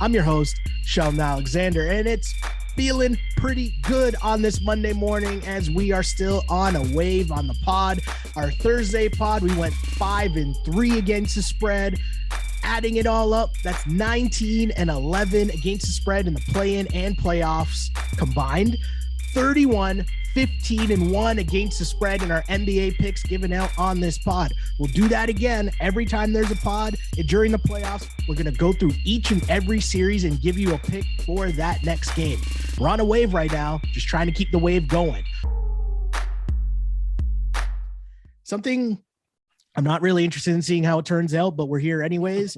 I'm your host, Sheldon Alexander, and it's feeling pretty good on this Monday morning as we are still on a wave on the pod. Our Thursday pod, we went 5-3 against the spread. Adding it all up, that's 19-11 against the spread in the play-in and playoffs combined. 31-15-1 against the spread in our NBA picks given out on this pod. We'll do that again every time there's a pod during the playoffs. We're going to go through each and every series and give you a pick for that next game. We're on a wave right now, just trying to keep the wave going. Something I'm not really interested in seeing how it turns out, but we're here anyways.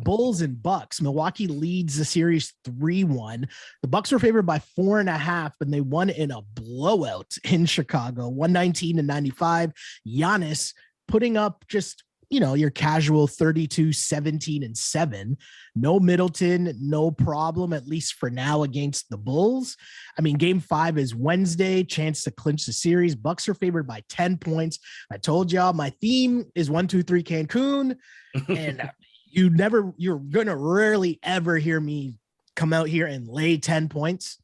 Bulls and Bucks. Milwaukee leads the series 3-1. The Bucks were favored by 4.5, and they won in a blowout in Chicago, 119-95. Giannis putting up just, your casual 32, 17, and 7. No Middleton, no problem, at least for now, against the Bulls. I mean, game 5 is Wednesday, chance to clinch the series. Bucks are favored by 10 points. I told y'all my theme is 1, 2, 3 Cancun. And you're going to rarely ever hear me come out here and lay 10 points.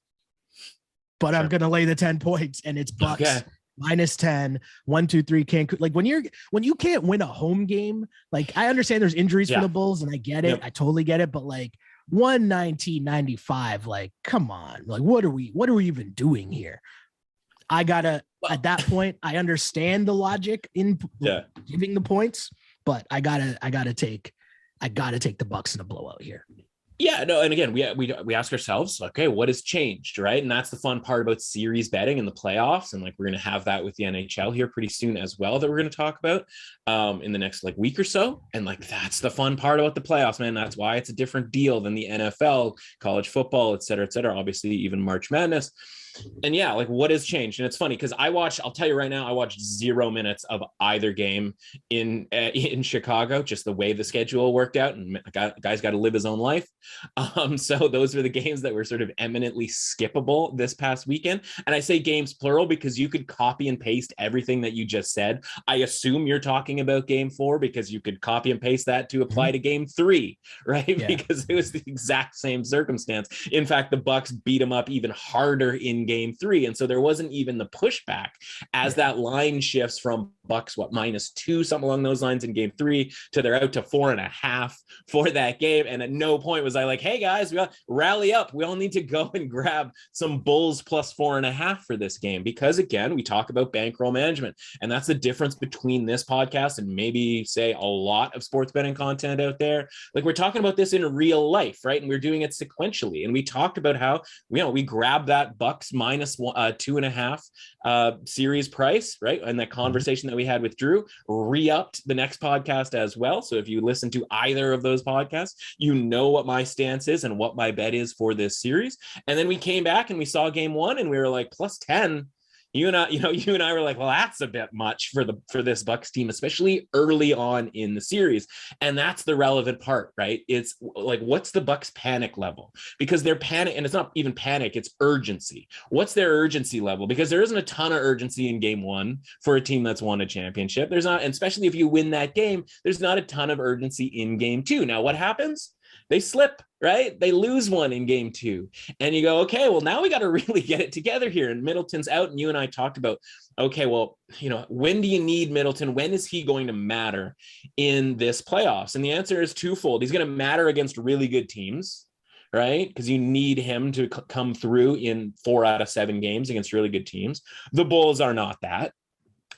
But sure. I'm going to lay the 10 points, and it's Bucks. Okay. -10, 1, 2, 3 Cancun. Like when you can't win a home game, like I understand there's injuries for the Bulls and I get it. Yep. I totally get it. But like 119-95, like, come on. Like, what are we even doing here? At that point, I understand the logic in giving the points, but I gotta take the Bucks in a blowout here. Yeah, no, and again, we ask ourselves, okay, what has changed, right? And that's the fun part about series betting in the playoffs, and like we're going to have that with the NHL here pretty soon as well that we're going to talk about in the next week or so. And like that's the fun part about the playoffs, man. That's why it's a different deal than the NFL, college football, et cetera, obviously even March Madness. And yeah, like what has changed? And it's funny because I'll tell you right now, I watched 0 minutes of either game in Chicago, just the way the schedule worked out, and guy's got to live his own life. So those were the games that were sort of eminently skippable this past weekend. And I say games plural because you could copy and paste everything that you just said. I assume you're talking about game 4 because you could copy and paste that to apply to game 3, right? Yeah. Because it was the exact same circumstance. In fact, the Bucks beat them up even harder in game 3. And so there wasn't even the pushback as that line shifts from Bucks, -2, something along those lines in game 3 to they're out to 4.5 for that game. And at no point was I like, hey guys, we got rally up. We all need to go and grab some Bulls plus 4.5 for this game. Because again, we talk about bankroll management, and that's the difference between this podcast and maybe say a lot of sports betting content out there. Like we're talking about this in real life, right? And we're doing it sequentially. And we talked about how, we grabbed that Bucks -2.5 series price, right? And that conversation that we had with Drew re-upped the next podcast as well. So if you listen to either of those podcasts, you know what my stance is and what my bet is for this series. And then we came back and we saw game 1 and we were like +10. You and I were like, well, that's a bit much for this Bucks team, especially early on in the series. And that's the relevant part, right? It's like, what's the Bucks panic level? Because they're panic, and it's not even panic, it's urgency. What's their urgency level? Because there isn't a ton of urgency in game 1 for a team that's won a championship. There's not, and especially if you win that game, there's not a ton of urgency in game 2. Now, what happens? They slip, right? They lose one in game 2. And you go, okay, well, now we got to really get it together here. And Middleton's out. And you and I talked about, okay, well, when do you need Middleton? When is he going to matter in this playoffs? And the answer is twofold. He's going to matter against really good teams, right? Because you need him to come through in 4 out of 7 games against really good teams. The Bulls are not that.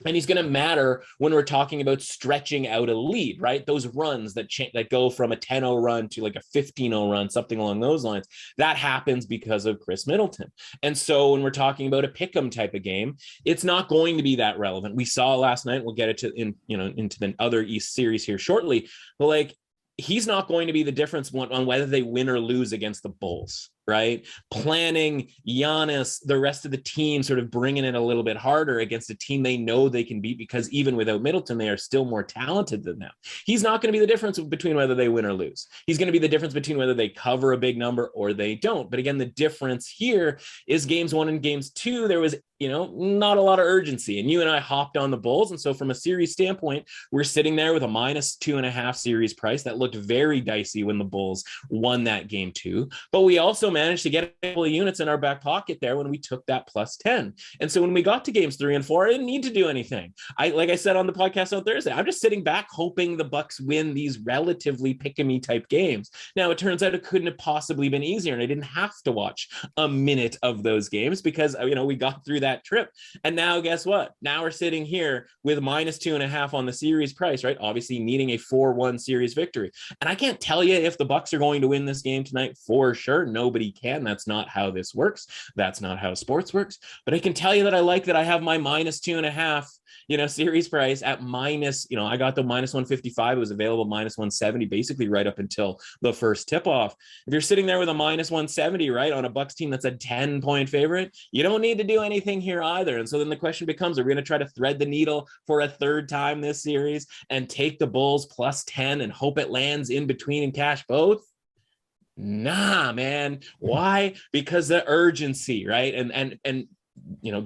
And he's going to matter when we're talking about stretching out a lead, right? Those runs that go from a 10-0 run to like a 15-0 run, something along those lines, that happens because of Chris Middleton. And so when we're talking about a pick'em type of game, it's not going to be that relevant. We saw last night, we'll get it into the other East series here shortly, but like, he's not going to be the difference on whether they win or lose against the Bulls, right? Planning, Giannis, the rest of the team sort of bringing it a little bit harder against a team they know they can beat, because even without Middleton, they are still more talented than them. He's not going to be the difference between whether they win or lose. He's going to be the difference between whether they cover a big number or they don't. But again, the difference here is games 1 and games 2, there was not a lot of urgency. And you and I hopped on the Bulls. And so from a series standpoint, we're sitting there with a -2.5 series price that looked very dicey when the Bulls won that game 2. But we also managed to get a couple of units in our back pocket there when we took that +10. And so when we got to games 3 and 4, I didn't need to do anything. Like I said on the podcast on Thursday, I'm just sitting back hoping the Bucks win these relatively pick-a-me type games. Now, it turns out it couldn't have possibly been easier, and I didn't have to watch a minute of those games because, we got through that trip. And now guess what? Now we're sitting here with -2.5 on the series price, right? Obviously needing a 4-1 series victory. And I can't tell you if the Bucks are going to win this game tonight for sure. Nobody can. That's not how this works. That's not how sports works. But I can tell you that I like that I have my -2.5 series price at I got the -155. It was available -170, basically right up until the first tip off. If you're sitting there with a -170, right, on a Bucks team that's a 10-point favorite, you don't need to do anything here either. And so then the question becomes, are we going to try to thread the needle for a third time this series and take the Bulls +10 and hope it lands in between and cash both? Nah, man. Why? Because the urgency, right? And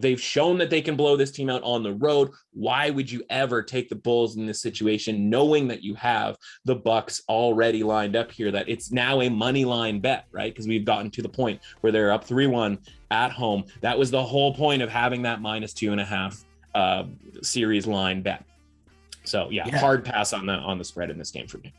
they've shown that they can blow this team out on the road. Why would you ever take the Bulls in this situation, knowing that you have the Bucks already lined up here, that it's now a money line bet, right? Because we've gotten to the point where they're up 3-1 at home. That was the whole point of having that -2.5 series line bet. So yeah, hard pass on the spread in this game for me.